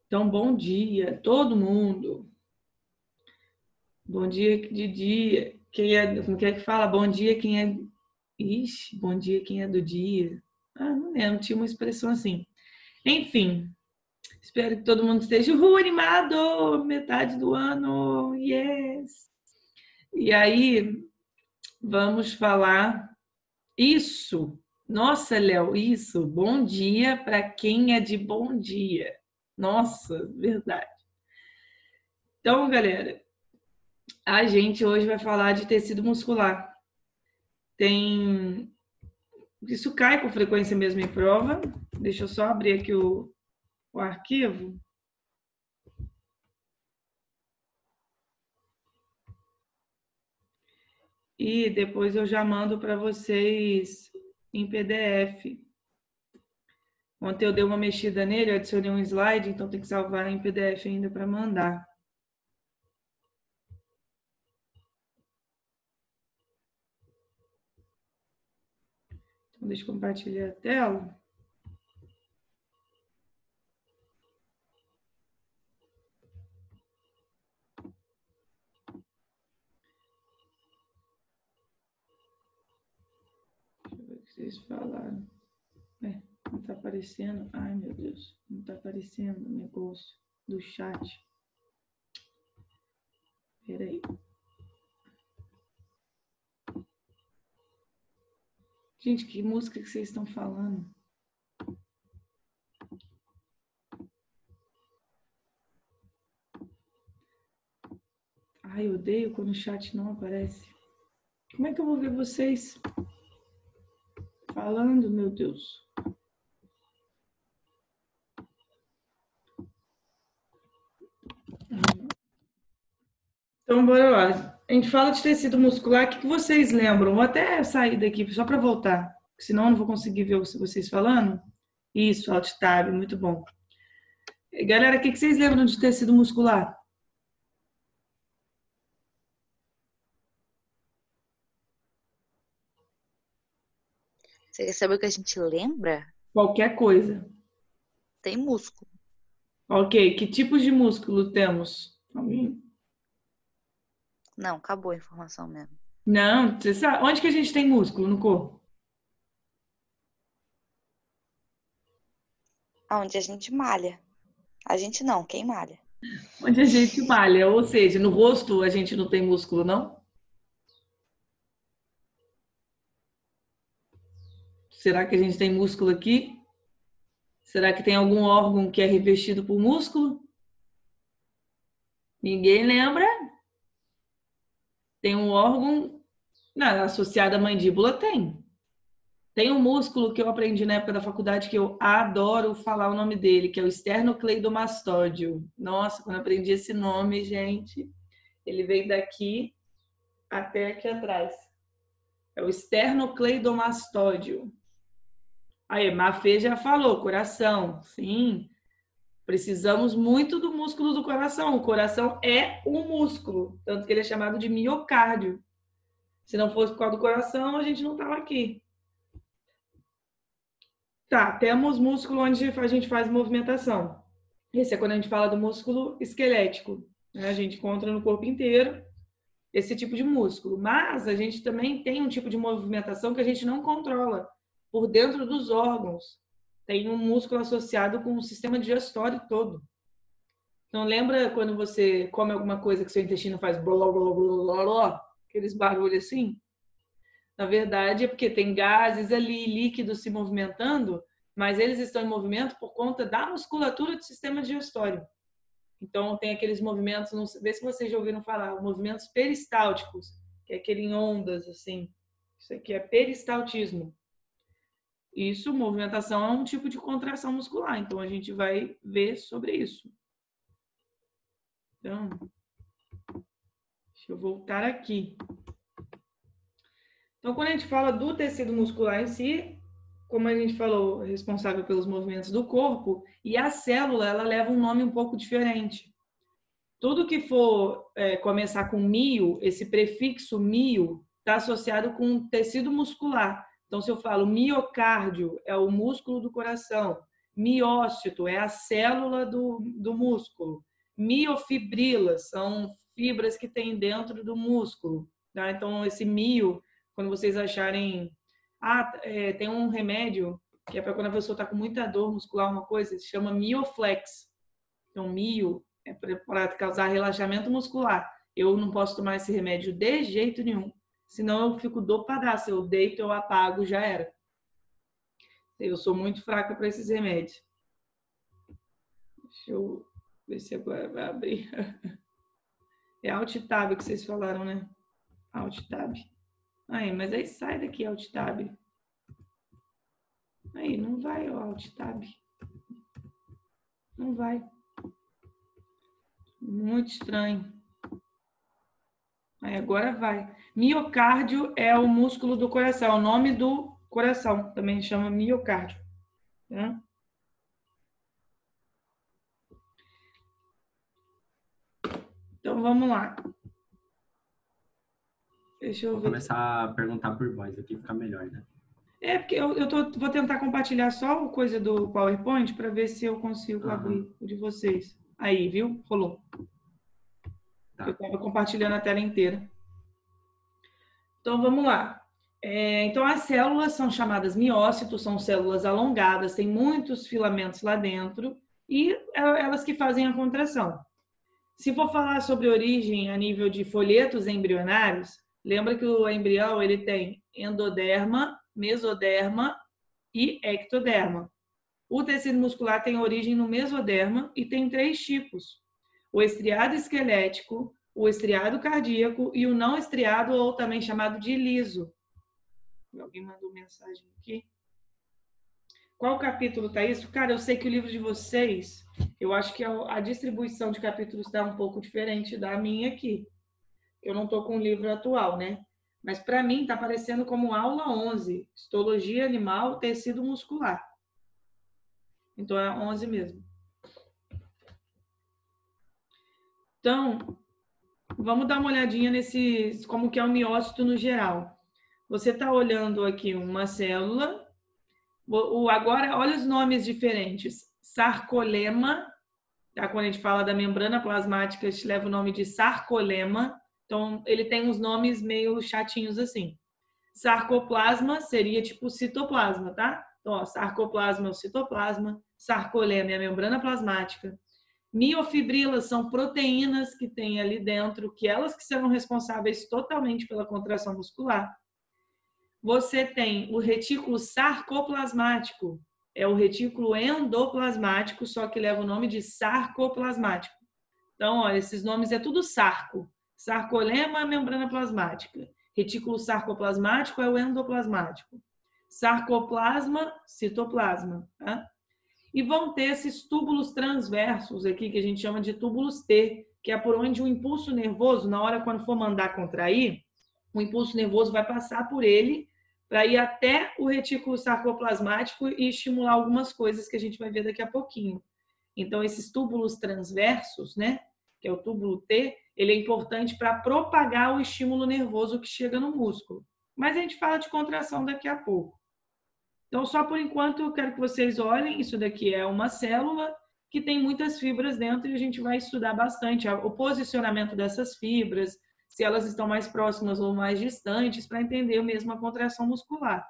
Então, bom dia, todo mundo. Bom dia de dia. Como é que fala? Bom dia quem é. Ixi, bom dia quem é do dia. Ah, não lembro, tinha uma expressão assim. Enfim, espero que todo mundo esteja animado, metade do ano, yes! E aí, vamos falar isso. Nossa, Léo, isso. Bom dia para quem é de bom dia. Nossa, verdade. Então, galera, a gente hoje vai falar de tecido muscular. Tem. Isso cai com frequência mesmo em prova. Deixa eu só abrir aqui o arquivo. E depois eu já mando para vocês em PDF. Ontem eu dei uma mexida nele, eu adicionei um slide, então tem que salvar em PDF ainda para mandar. Então, deixa eu compartilhar a tela. Deixa eu ver o que vocês falaram. Não tá aparecendo. Ai, meu Deus. Não tá aparecendo o negócio do chat. Peraí. Gente, que música que vocês estão falando? Ai, eu odeio quando o chat não aparece. Como é que eu vou ver vocês falando, meu Deus? Então, bora lá. A gente fala de tecido muscular. O que vocês lembram? Vou até sair daqui só para voltar, senão eu não vou conseguir ver vocês falando. Isso, Alt Tab, muito bom. Galera, o que vocês lembram de tecido muscular? Você quer saber o que a gente lembra? Qualquer coisa. Tem músculo. Ok, que tipos de músculo temos? Não, acabou a informação mesmo. Não, você sabe. Onde que a gente tem músculo no corpo? Aonde a gente malha. A gente não, quem malha? Onde a gente malha, ou seja, no rosto a gente não tem músculo, não? Será que a gente tem músculo aqui? Será que tem algum órgão que é revestido por músculo? Ninguém lembra? Tem um órgão. Não, associado à mandíbula tem. Tem um músculo que eu aprendi na época da faculdade que eu adoro falar o nome dele, que é o esternocleidomastóide. Nossa, quando eu aprendi esse nome, gente, ele veio daqui até aqui atrás. É o esternocleidomastóide. Aí, Mafê já falou, coração. Sim, precisamos muito do músculo do coração. O coração é um músculo, tanto que ele é chamado de miocárdio. Se não fosse por causa do coração, a gente não estava aqui. Tá, temos músculo onde a gente faz movimentação. Esse é quando a gente fala do músculo esquelético. Né? A gente encontra no corpo inteiro esse tipo de músculo. Mas a gente também tem um tipo de movimentação que a gente não controla por dentro dos órgãos. Tem um músculo associado com o sistema digestório todo. Então, lembra quando você come alguma coisa que seu intestino faz blá, blá, blá, blá, blá, aqueles barulhos assim? Na verdade, é porque tem gases ali, líquidos se movimentando, mas eles estão em movimento por conta da musculatura do sistema digestório. Então, tem aqueles movimentos, não sei se vocês já ouviram falar, movimentos peristálticos, que é aquele em ondas, assim. Isso aqui é peristaltismo. Isso, movimentação é um tipo de contração muscular, então a gente vai ver sobre isso. Então, deixa eu voltar aqui. Então, quando a gente fala do tecido muscular em si, como a gente falou, é responsável pelos movimentos do corpo, e a célula, ela leva um nome um pouco diferente. Tudo que for começar com mio, esse prefixo mio está associado com tecido muscular. Então, se eu falo miocárdio, é o músculo do coração. Miócito é a célula do músculo. Miofibrilas são fibras que tem dentro do músculo. Tá? Então, esse mio, quando vocês acharem... tem um remédio que é para quando a pessoa está com muita dor muscular, uma coisa, se chama Mioflex. Então, mio é para causar relaxamento muscular. Eu não posso tomar esse remédio de jeito nenhum, senão eu fico dopadaço. Eu deito, eu apago, já era. Eu sou muito fraca para esses remédios. Deixa eu ver se agora vai abrir. É Alt Tab que vocês falaram, né? Alt Tab. Aí, mas aí sai daqui, Alt Tab. Aí, não vai, ó, Alt Tab. Não vai. Muito estranho. Aí, agora vai. Miocárdio é o músculo do coração, o nome do coração. Também chama miocárdio. Tá? Então, vamos lá. Deixa eu ver. Vou começar a perguntar por voz aqui, fica melhor, né? Porque vou tentar compartilhar só a coisa do PowerPoint para ver se eu consigo abrir o de vocês. Aí, viu? Rolou. Tá. Eu estava compartilhando a tela inteira. Então, vamos lá. Então, as células são chamadas miócitos, são células alongadas, tem muitos filamentos lá dentro e elas que fazem a contração. Se for falar sobre origem a nível de folhetos embrionários, lembra que o embrião ele tem endoderma, mesoderma e ectoderma. O tecido muscular tem origem no mesoderma e tem 3 tipos: o estriado esquelético, o estriado cardíaco e o não estriado, ou também chamado de liso. Alguém mandou mensagem aqui. Qual capítulo está isso? Cara, eu sei que o livro de vocês, eu acho que a distribuição de capítulos está um pouco diferente da minha aqui. Eu não estou com o livro atual, né? Mas para mim está aparecendo como aula 11, histologia animal, tecido muscular. Então é 11 mesmo. Então, vamos dar uma olhadinha nesse, como que é o miócito no geral. Você está olhando aqui uma célula. Agora, olha os nomes diferentes. Sarcolema, tá? Quando a gente fala da membrana plasmática, a gente leva o nome de sarcolema. Então, ele tem uns nomes meio chatinhos assim. Sarcoplasma seria tipo citoplasma, tá? Então, ó, sarcoplasma é o citoplasma, sarcolema é a membrana plasmática. Miofibrilas são proteínas que tem ali dentro, que elas que serão responsáveis totalmente pela contração muscular. Você tem o retículo sarcoplasmático, é o retículo endoplasmático, só que leva o nome de sarcoplasmático. Então, ó, esses nomes é tudo sarco. Sarcolema, membrana plasmática. Retículo sarcoplasmático é o endoplasmático. Sarcoplasma, citoplasma. Tá? E vão ter esses túbulos transversos aqui, que a gente chama de túbulos T, que é por onde o impulso nervoso, na hora quando for mandar contrair, o impulso nervoso vai passar por ele para ir até o retículo sarcoplasmático e estimular algumas coisas que a gente vai ver daqui a pouquinho. Então, esses túbulos transversos, né, que é o túbulo T, ele é importante para propagar o estímulo nervoso que chega no músculo. Mas a gente fala de contração daqui a pouco. Então, só por enquanto, eu quero que vocês olhem. Isso daqui é uma célula que tem muitas fibras dentro e a gente vai estudar bastante o posicionamento dessas fibras, se elas estão mais próximas ou mais distantes, para entender mesmo a contração muscular.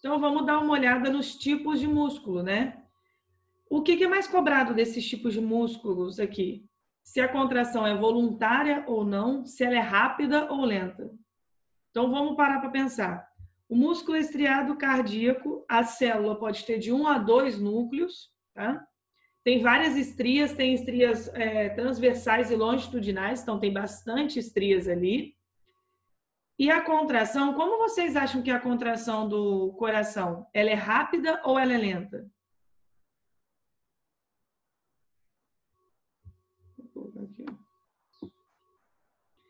Então, vamos dar uma olhada nos tipos de músculo, né? O que é mais cobrado desses tipos de músculos aqui? Se a contração é voluntária ou não, se ela é rápida ou lenta. Então, vamos parar para pensar. O músculo estriado cardíaco, a célula pode ter de 1 a 2 núcleos, tá? Tem várias estrias, tem estrias transversais e longitudinais, então tem bastante estrias ali. E a contração, como vocês acham que é a contração do coração? Ela é rápida ou ela é lenta?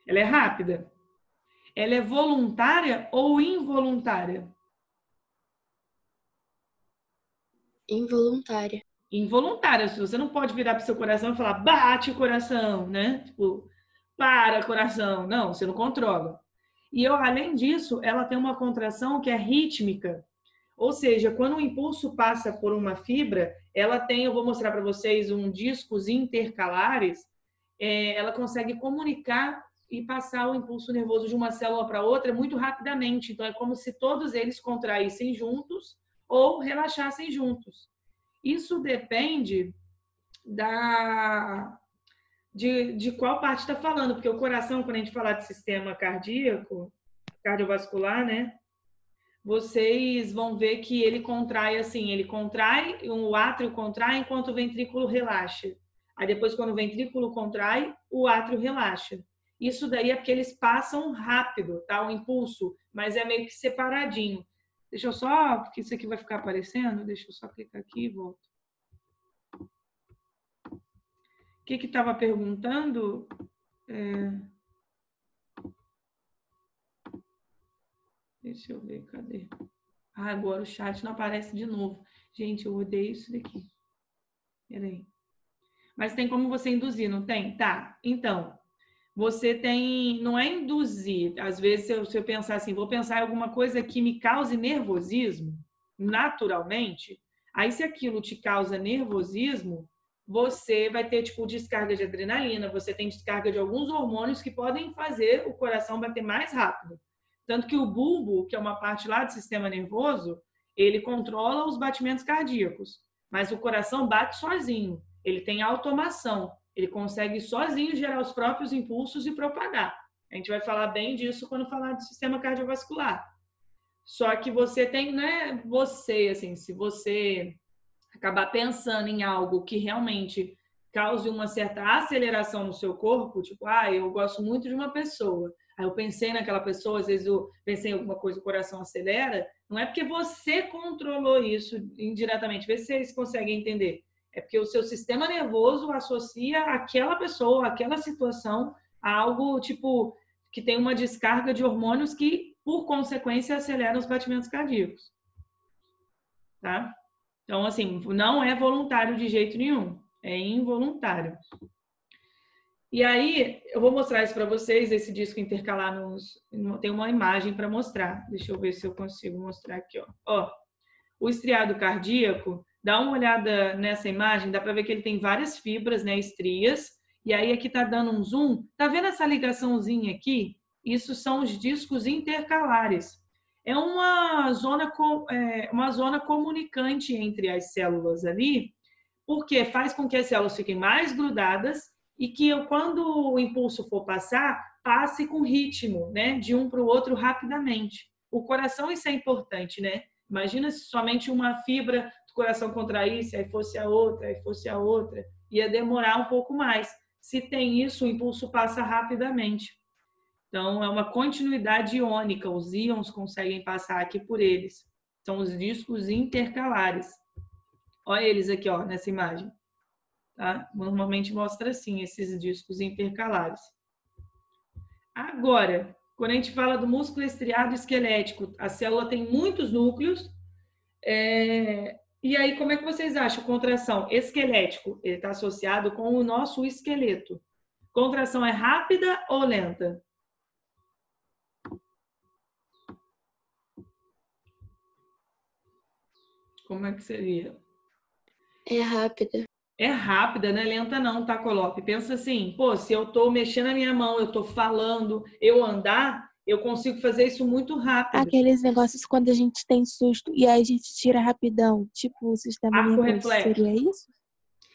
Ela é rápida. Ela é voluntária ou involuntária? Involuntária. Involuntária. Você não pode virar para o seu coração e falar, bate o coração, né? Tipo, para coração. Não, você não controla. E além disso, ela tem uma contração que é rítmica. Ou seja, quando o impulso passa por uma fibra, ela tem, eu vou mostrar para vocês, discos intercalares, ela consegue comunicar e passar o impulso nervoso de uma célula para outra muito rapidamente. Então, é como se todos eles contraíssem juntos ou relaxassem juntos. Isso depende de qual parte está falando, porque o coração, quando a gente falar de sistema cardíaco, cardiovascular, né? Vocês vão ver que ele contrai assim, o átrio contrai enquanto o ventrículo relaxa. Aí depois, quando o ventrículo contrai, o átrio relaxa. Isso daí é porque eles passam rápido, tá? O impulso, mas é meio que separadinho. Deixa eu só, porque isso aqui vai ficar aparecendo, deixa eu só clicar aqui e volto. O que estava perguntando? Deixa eu ver, cadê? Ah, agora o chat não aparece de novo. Gente, eu odeio isso daqui. Peraí. Mas tem como você induzir, não tem? Tá. Então, você tem... Não é induzir. Às vezes, se eu pensar assim, vou pensar em alguma coisa que me cause nervosismo, naturalmente, aí se aquilo te causa nervosismo, você vai ter, tipo, descarga de adrenalina, você tem descarga de alguns hormônios que podem fazer o coração bater mais rápido. Tanto que o bulbo, que é uma parte lá do sistema nervoso, ele controla os batimentos cardíacos, mas o coração bate sozinho. Ele tem automação, ele consegue sozinho gerar os próprios impulsos e propagar. A gente vai falar bem disso quando falar do sistema cardiovascular. Só que você tem, né, assim, se você acabar pensando em algo que realmente cause uma certa aceleração no seu corpo, tipo, eu gosto muito de uma pessoa, aí eu pensei naquela pessoa, às vezes eu pensei em alguma coisa, o coração acelera, não é porque você controlou isso indiretamente, vê se vocês conseguem entender. É porque o seu sistema nervoso associa aquela pessoa, aquela situação a algo, tipo, que tem uma descarga de hormônios que, por consequência, aceleram os batimentos cardíacos. Tá? Então, assim, não é voluntário de jeito nenhum. É involuntário. E aí, eu vou mostrar isso para vocês, esse disco intercalar tem uma imagem para mostrar. Deixa eu ver se eu consigo mostrar aqui, ó. O estriado cardíaco, dá uma olhada nessa imagem, dá para ver que ele tem várias fibras, né, estrias, e aí aqui tá dando um zoom. Tá vendo essa ligaçãozinha aqui? Isso são os discos intercalares. É uma zona comunicante entre as células ali, porque faz com que as células fiquem mais grudadas e que quando o impulso for passar, passe com ritmo, né, de um para o outro rapidamente. O coração, isso é importante, né? Imagina se somente uma fibra do coração contraísse, aí fosse a outra, ia demorar um pouco mais. Se tem isso, o impulso passa rapidamente. Então, é uma continuidade iônica, os íons conseguem passar aqui por eles. São os discos intercalares. Olha eles aqui, ó, nessa imagem. Tá? Normalmente mostra assim, esses discos intercalares. Agora, quando a gente fala do músculo estriado esquelético, a célula tem muitos núcleos. E aí, como é que vocês acham? Contração esquelético, ele está associado com o nosso esqueleto. Contração é rápida ou lenta? Como é que seria? É rápida. É rápida, não é lenta não, tá, Colope? Pensa assim, pô, se eu tô mexendo a minha mão, eu tô falando, eu andar, eu consigo fazer isso muito rápido. Aqueles negócios quando a gente tem susto e aí a gente tira rapidão, tipo o sistema nervoso, seria isso?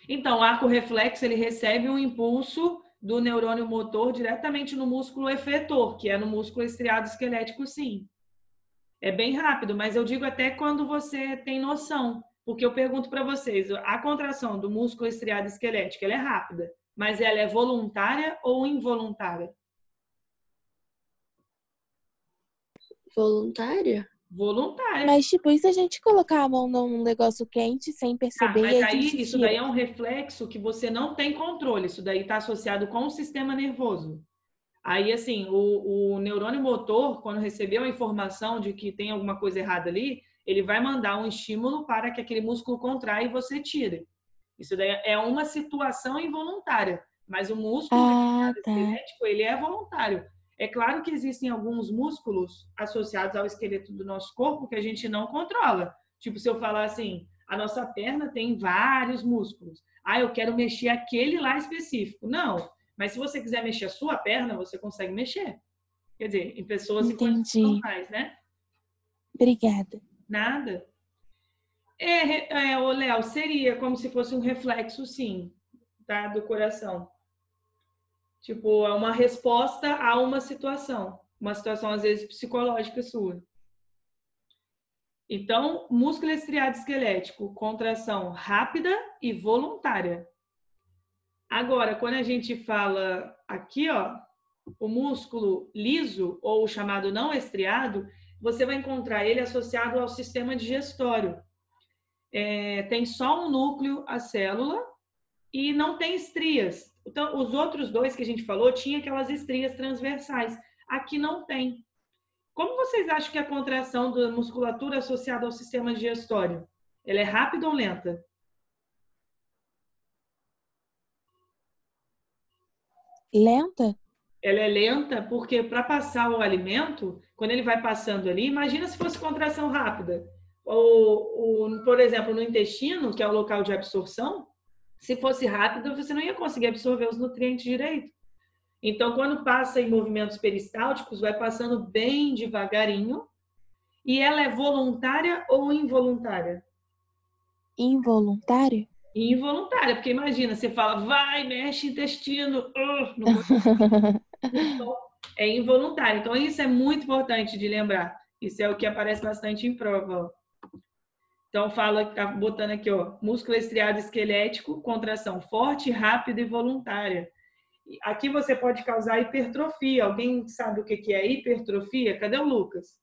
Então, o arco reflexo, ele recebe um impulso do neurônio motor diretamente no músculo efetor, que é no músculo estriado esquelético, sim. É bem rápido, mas eu digo até quando você tem noção. Porque eu pergunto para vocês, a contração do músculo estriado esquelético, ela é rápida, mas ela é voluntária ou involuntária? Voluntária? Voluntária. Mas, tipo, e se a gente colocar a mão num negócio quente sem perceber mas e aí, a gente isso tira? daí é um reflexo que você não tem controle. Isso daí está associado com o sistema nervoso. Aí, assim, o neurônio motor, quando recebeu a informação de que tem alguma coisa errada ali, ele vai mandar um estímulo para que aquele músculo contraia e você tire. Isso daí é uma situação involuntária. Mas o músculo esquelético, ele é voluntário. É claro que existem alguns músculos associados ao esqueleto do nosso corpo que a gente não controla. Tipo, se eu falar assim, a nossa perna tem vários músculos. Ah, eu quero mexer aquele lá específico. Não, mas se você quiser mexer a sua perna, você consegue mexer. Quer dizer, em pessoas e coisas Entendi. normais, né? Obrigada. Nada. Ô Léo, seria como se fosse um reflexo, sim, tá? Do coração. Tipo, é uma resposta a uma situação. Uma situação, às vezes, psicológica sua. Então, músculo estriado esquelético, contração rápida e voluntária. Agora, quando a gente fala aqui, ó, o músculo liso, ou o chamado não estriado, você vai encontrar ele associado ao sistema digestório. Tem só um núcleo, a célula, e não tem estrias. Então, os outros dois que a gente falou tinha aquelas estrias transversais. Aqui não tem. Como vocês acham que a contração da musculatura associada ao sistema digestório? Ela é rápida ou lenta? Lenta? Ela é lenta porque para passar o alimento, quando ele vai passando ali, imagina se fosse contração rápida. Por exemplo, no intestino, que é o local de absorção, se fosse rápido, você não ia conseguir absorver os nutrientes direito. Então, quando passa em movimentos peristálticos, vai passando bem devagarinho. E ela é voluntária ou involuntária? Involuntário? Involuntária, porque imagina, você fala, vai, mexe intestino, não então, é involuntário. Então, isso é muito importante de lembrar. Isso é o que aparece bastante em prova. Ó. Então, fala, tá botando aqui, ó, músculo estriado esquelético, contração forte, rápida e voluntária. Aqui você pode causar hipertrofia. Alguém sabe o que é hipertrofia? Cadê o Lucas?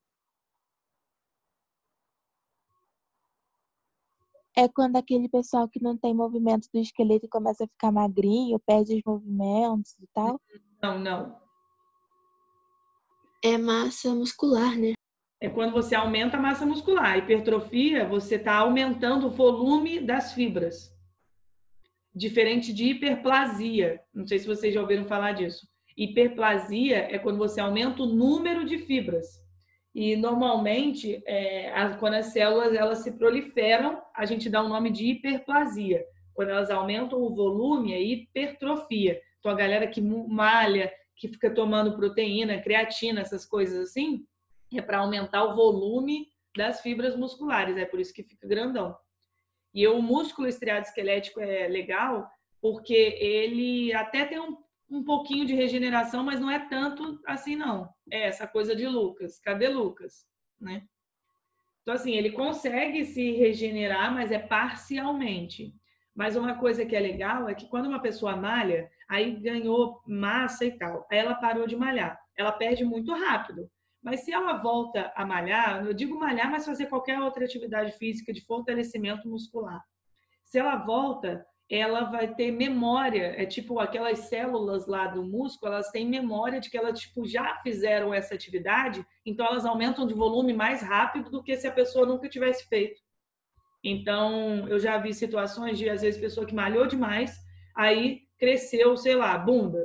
É quando aquele pessoal que não tem movimento do esqueleto começa a ficar magrinho, perde os movimentos e tal. Não. É massa muscular, né? É quando você aumenta a massa muscular. Hipertrofia, você está aumentando o volume das fibras. Diferente de hiperplasia. Não sei se vocês já ouviram falar disso. Hiperplasia é quando você aumenta o número de fibras. E normalmente, quando as células elas se proliferam, a gente dá o nome de hiperplasia. Quando elas aumentam o volume, é hipertrofia. Então, a galera que malha, que fica tomando proteína, creatina, essas coisas assim, é para aumentar o volume das fibras musculares. É por isso que fica grandão. E o músculo estriado esquelético é legal porque ele até tem um pouquinho de regeneração, mas não é tanto assim, não. É essa coisa de Lucas. Cadê Lucas? Né? Então, assim, ele consegue se regenerar, mas é parcialmente. Mas uma coisa que é legal é que quando uma pessoa malha, aí ganhou massa e tal, aí ela parou de malhar. Ela perde muito rápido. Mas se ela volta a malhar, eu digo malhar, mas fazer qualquer outra atividade física de fortalecimento muscular. Se ela volta, ela vai ter memória. É tipo aquelas células lá do músculo, elas têm memória de que elas tipo, já fizeram essa atividade, então elas aumentam de volume mais rápido do que se a pessoa nunca tivesse feito. Então, eu já vi situações de, às vezes, pessoa que malhou demais, aí cresceu, sei lá, bunda.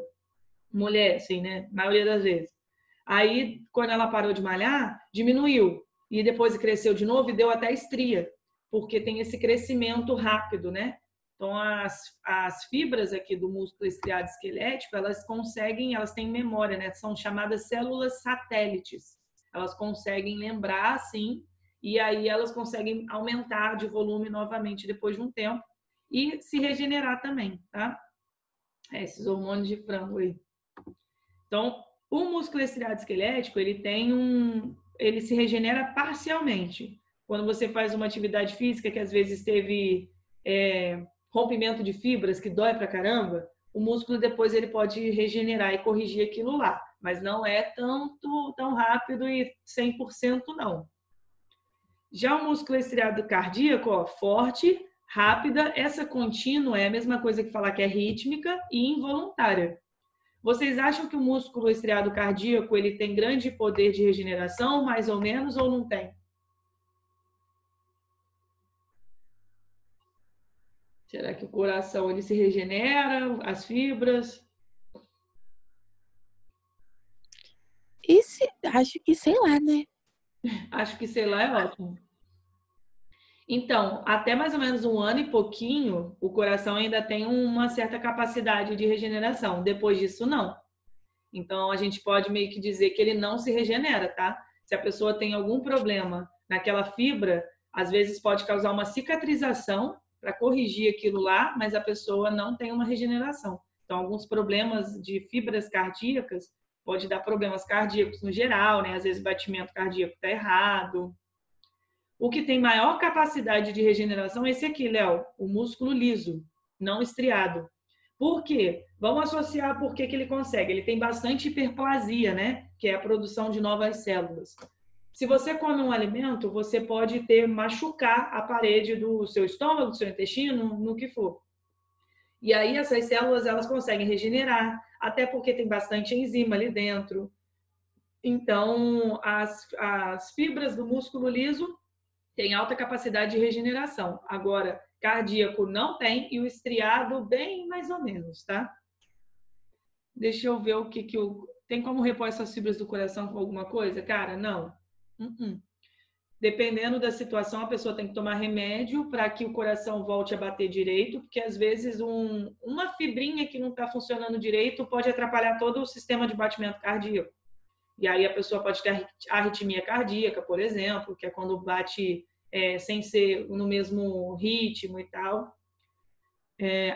Mulher, assim, né? A maioria das vezes. Aí, quando ela parou de malhar, diminuiu. E depois cresceu de novo e deu até estria, porque tem esse crescimento rápido, né? Então, as fibras aqui do músculo estriado esquelético, elas têm memória, né? São chamadas células satélites. Elas conseguem lembrar, assim, e aí elas conseguem aumentar de volume novamente depois de um tempo e se regenerar também, tá? Esses hormônios de frango aí. Então, o músculo estriado esquelético, ele se regenera parcialmente. Quando você faz uma atividade física que às vezes teve rompimento de fibras, que dói pra caramba, o músculo depois ele pode regenerar e corrigir aquilo lá. Mas não é tão rápido e 100% não. Já o músculo estriado cardíaco, ó, forte, rápida, essa contínua é a mesma coisa que falar que é rítmica e involuntária. Vocês acham que o músculo estriado cardíaco ele tem grande poder de regeneração, mais ou menos, ou não tem? Será que o coração ele se regenera, as fibras? Acho que, sei lá, né? Acho que sei lá é ótimo. Então, até mais ou menos 1 ano e pouquinho, o coração ainda tem uma certa capacidade de regeneração. Depois disso, não. Então, a gente pode meio que dizer que ele não se regenera, tá? Se a pessoa tem algum problema naquela fibra, às vezes pode causar uma cicatrização para corrigir aquilo lá, mas a pessoa não tem uma regeneração. Então, alguns problemas de fibras cardíacas pode dar problemas cardíacos no geral, né? Às vezes o batimento cardíaco está errado. O que tem maior capacidade de regeneração é esse aqui, Léo, o músculo liso, não estriado. Por quê? Vamos associar por que ele consegue. Ele tem bastante hiperplasia, né? Que é a produção de novas células. Se você come um alimento, você pode machucar a parede do seu estômago, do seu intestino, no que for. E aí essas células elas conseguem regenerar, até porque tem bastante enzima ali dentro. Então, as fibras do músculo liso têm alta capacidade de regeneração. Agora, cardíaco não tem e o estriado bem mais ou menos, tá? Deixa eu ver o que eu... Tem como repor essas fibras do coração com alguma coisa? Cara, não. Dependendo da situação, a pessoa tem que tomar remédio para que o coração volte a bater direito, porque às vezes uma fibrinha que não está funcionando direito pode atrapalhar todo o sistema de batimento cardíaco. E aí a pessoa pode ter arritmia cardíaca, por exemplo, que é quando bate sem ser no mesmo ritmo e tal.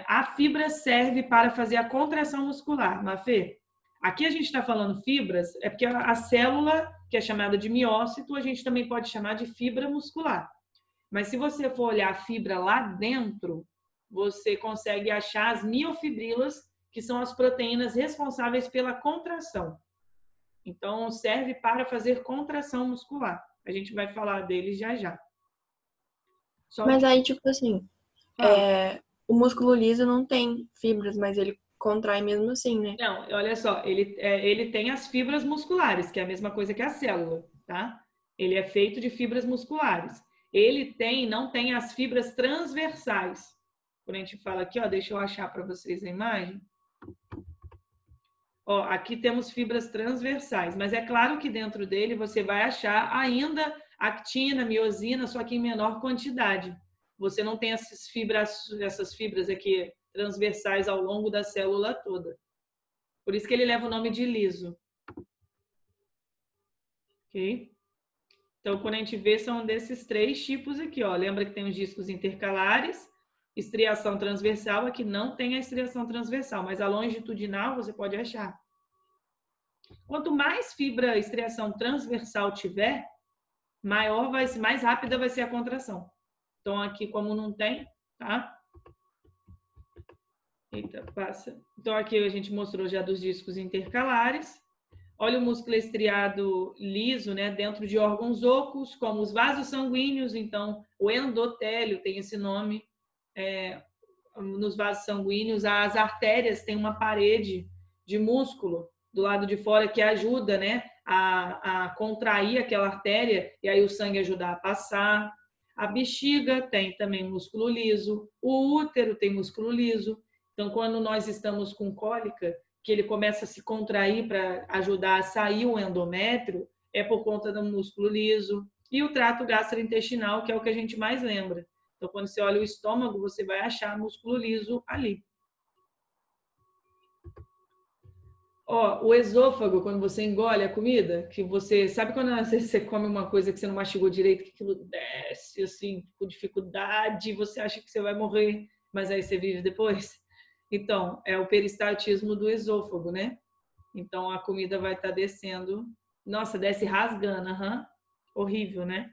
A fibra serve para fazer a contração muscular, Mafê. Aqui a gente está falando fibras, é porque a célula, que é chamada de miócito, a gente também pode chamar de fibra muscular. Mas se você for olhar a fibra lá dentro, você consegue achar as miofibrilas, que são as proteínas responsáveis pela contração. Então, serve para fazer contração muscular. A gente vai falar deles já já. Mas aí, tipo assim, o músculo liso não tem fibras, mas ele contrai mesmo assim, né? Não, olha só, ele tem as fibras musculares, que é a mesma coisa que a célula, tá? Ele é feito de fibras musculares. Ele não tem as fibras transversais. Quando a gente fala aqui, ó, deixa eu achar para vocês a imagem. Ó, aqui temos fibras transversais, mas é claro que dentro dele você vai achar ainda actina, miosina, só que em menor quantidade. Você não tem essas fibras aqui transversais ao longo da célula toda. Por isso que ele leva o nome de liso. Ok? Então, quando a gente vê, são desses 3 tipos aqui, ó. Lembra que tem os discos intercalares, estriação transversal, aqui não tem a estriação transversal, mas a longitudinal você pode achar. Quanto mais fibra estriação transversal tiver, mais rápida vai ser a contração. Então, aqui, como não tem, tá? Eita, passa. Então, aqui a gente mostrou já dos discos intercalares. Olha o músculo estriado liso, né? Dentro de órgãos ocos, como os vasos sanguíneos. Então, o endotélio tem esse nome. Nos vasos sanguíneos, as artérias têm uma parede de músculo do lado de fora que ajuda, né, a contrair aquela artéria e aí o sangue ajudar a passar. A bexiga tem também músculo liso. O útero tem músculo liso. Então, quando nós estamos com cólica, que ele começa a se contrair para ajudar a sair o endométrio, é por conta do músculo liso. E o trato gastrointestinal, que é o que a gente mais lembra. Então, quando você olha o estômago, você vai achar músculo liso ali. Ó, o esôfago, quando você engole a comida, que você... Sabe quando você come uma coisa que você não mastigou direito, que aquilo desce, assim, com dificuldade, você acha que você vai morrer, mas aí você vive depois? Então, é o peristaltismo do esôfago, né? Então, a comida vai estar descendo. Nossa, desce rasgando, horrível, né?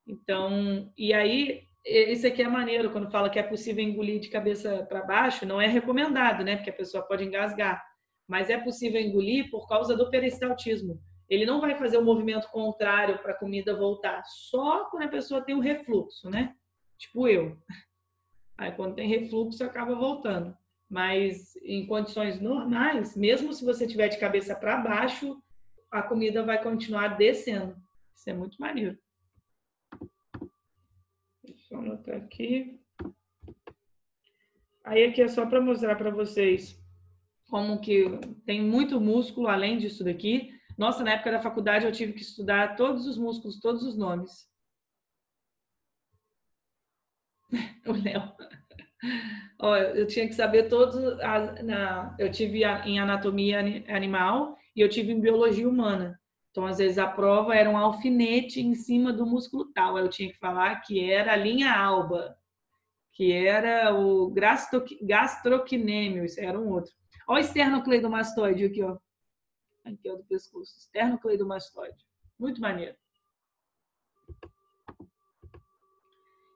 Então, e aí, isso aqui é maneiro, quando fala que é possível engolir de cabeça para baixo, não é recomendado, né? Porque a pessoa pode engasgar. Mas é possível engolir por causa do peristaltismo. Ele não vai fazer o movimento contrário para a comida voltar, só quando a pessoa tem um refluxo, né? Tipo eu. Aí, quando tem refluxo, acaba voltando. Mas, em condições normais, mesmo se você tiver de cabeça para baixo, a comida vai continuar descendo. Isso é muito maneiro. Deixa eu anotar aqui. Aí, aqui é só para mostrar para vocês como que tem muito músculo além disso daqui. Nossa, na época da faculdade eu tive que estudar todos os músculos, todos os nomes. O Léo. Ó, eu tinha que saber todos. Eu tive em anatomia animal e eu tive em biologia humana. Então, às vezes, a prova era um alfinete em cima do músculo tal. Eu tinha que falar que era a linha alba, que era o gastrocnêmio, isso era um outro. Ó, o esternocleidomastoide aqui, ó. Aqui, ó, do pescoço. Esternocleidomastoide. Muito maneiro.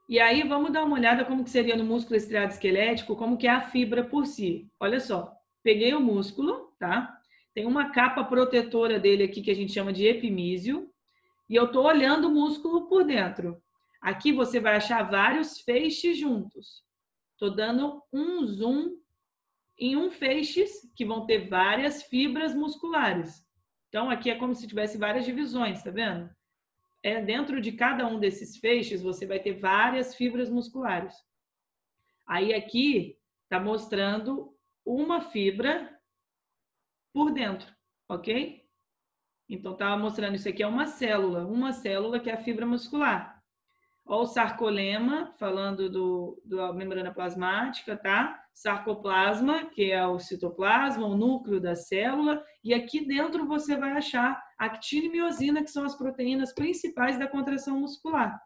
E aí, vamos dar uma olhada como que seria no músculo estriado esquelético, como que é a fibra por si. Olha só, peguei o músculo, tá? Tem uma capa protetora dele aqui que a gente chama de epimísio, e eu tô olhando o músculo por dentro. Aqui você vai achar vários feixes juntos. Tô dando um zoom em um feixes que vão ter várias fibras musculares. Então, aqui é como se tivesse várias divisões, tá vendo? Dentro de cada um desses feixes, você vai ter várias fibras musculares. Aí aqui está mostrando uma fibra por dentro, ok? Então, estava mostrando isso aqui é uma célula que é a fibra muscular. Ó, o sarcolema, falando da membrana plasmática, tá? Sarcoplasma, que é o citoplasma, o núcleo da célula. E aqui dentro você vai achar actina e miosina, que são as proteínas principais da contração muscular.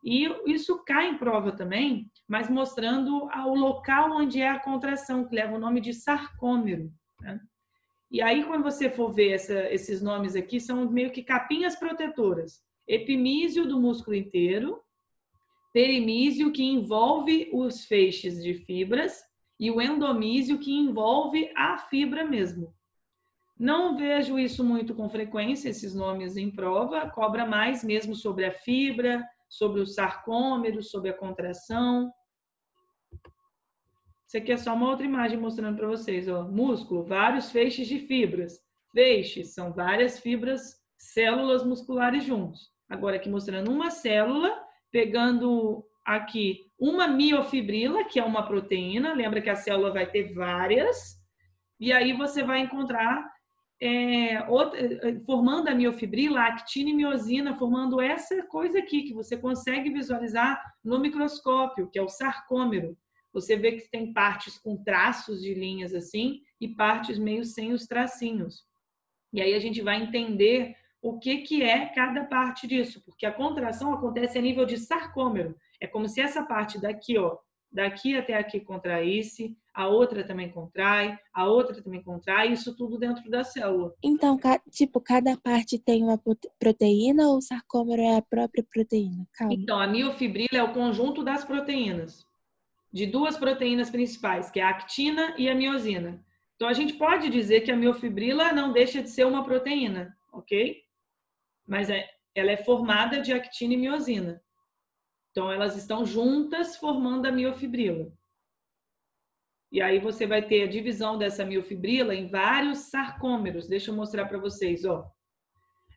E isso cai em prova também, mas mostrando o local onde é a contração, que leva o nome de sarcômero, né? E aí, quando você for ver esses nomes aqui, são meio que capinhas protetoras. Epimísio do músculo inteiro, perimísio, que envolve os feixes de fibras, e o endomísio, que envolve a fibra mesmo. Não vejo isso muito com frequência, esses nomes em prova, cobra mais mesmo sobre a fibra, sobre o sarcômero, sobre a contração. Isso aqui é só uma outra imagem mostrando para vocês, ó. Músculo, vários feixes de fibras. Feixes são várias fibras, células musculares juntos. Agora aqui mostrando uma célula, pegando aqui uma miofibrila, que é uma proteína. Lembra que a célula vai ter várias. E aí você vai encontrar, formando a miofibrila, a actina e miosina, formando essa coisa aqui, que você consegue visualizar no microscópio, que é o sarcômero. Você vê que tem partes com traços de linhas assim e partes meio sem os tracinhos. E aí a gente vai entender o que é cada parte disso, porque a contração acontece a nível de sarcômero. É como se essa parte daqui, ó, daqui até aqui contraísse, a outra também contrai, a outra também contrai, isso tudo dentro da célula. Então, tipo, cada parte tem uma proteína ou o sarcômero é a própria proteína? Calma. Então, a miofibrila é o conjunto das proteínas, de duas proteínas principais, que é a actina e a miosina. Então, a gente pode dizer que a miofibrila não deixa de ser uma proteína, ok? Mas ela é formada de actina e miosina. Então, elas estão juntas formando a miofibrila. E aí você vai ter a divisão dessa miofibrila em vários sarcômeros. Deixa eu mostrar para vocês, ó.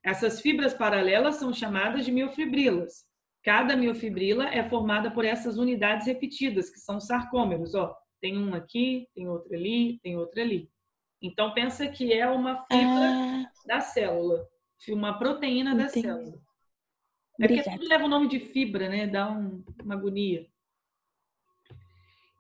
Essas fibras paralelas são chamadas de miofibrilas. Cada miofibrila é formada por essas unidades repetidas, que são sarcômeros, ó. Tem um aqui, tem outro ali, tem outro ali. Então, pensa que é uma fibra da célula, uma proteína da célula. É porque tudo leva o nome de fibra, né? Dá uma agonia.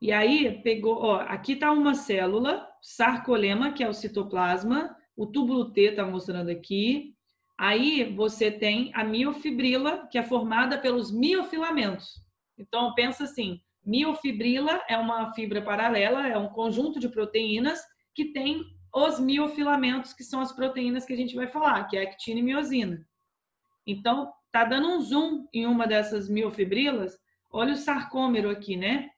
E aí, pegou, ó, aqui tá uma célula, sarcolema, que é o citoplasma, o túbulo T tá mostrando aqui. Aí você tem a miofibrila, que é formada pelos miofilamentos. Então, pensa assim, miofibrila é uma fibra paralela, é um conjunto de proteínas que tem os miofilamentos, que são as proteínas que a gente vai falar, que é a actina e miosina. Então, tá dando um zoom em uma dessas miofibrilas. Olha o sarcômero aqui, né?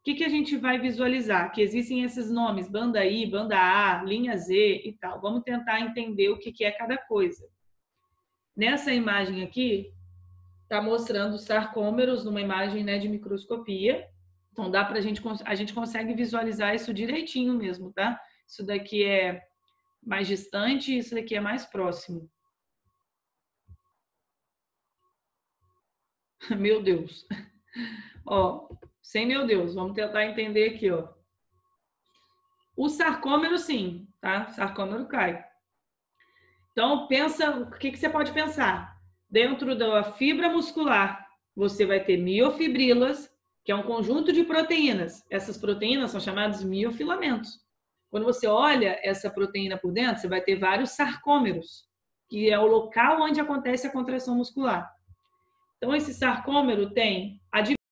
O que a gente vai visualizar? Que existem esses nomes, banda I, banda A, linha Z e tal. Vamos tentar entender o que é cada coisa. Nessa imagem aqui, está mostrando os sarcômeros numa imagem, né, de microscopia. Então, a gente consegue visualizar isso direitinho mesmo, tá? Isso daqui é mais distante e isso daqui é mais próximo. Meu Deus. Ó, sem meu Deus, vamos tentar entender aqui, ó. O sarcômero, sim, tá? O sarcômero cai. Então, pensa, o que você pode pensar? Dentro da fibra muscular, você vai ter miofibrilas, que é um conjunto de proteínas. Essas proteínas são chamadas miofilamentos. Quando você olha essa proteína por dentro, você vai ter vários sarcômeros, que é o local onde acontece a contração muscular. Então, esse sarcômero tem a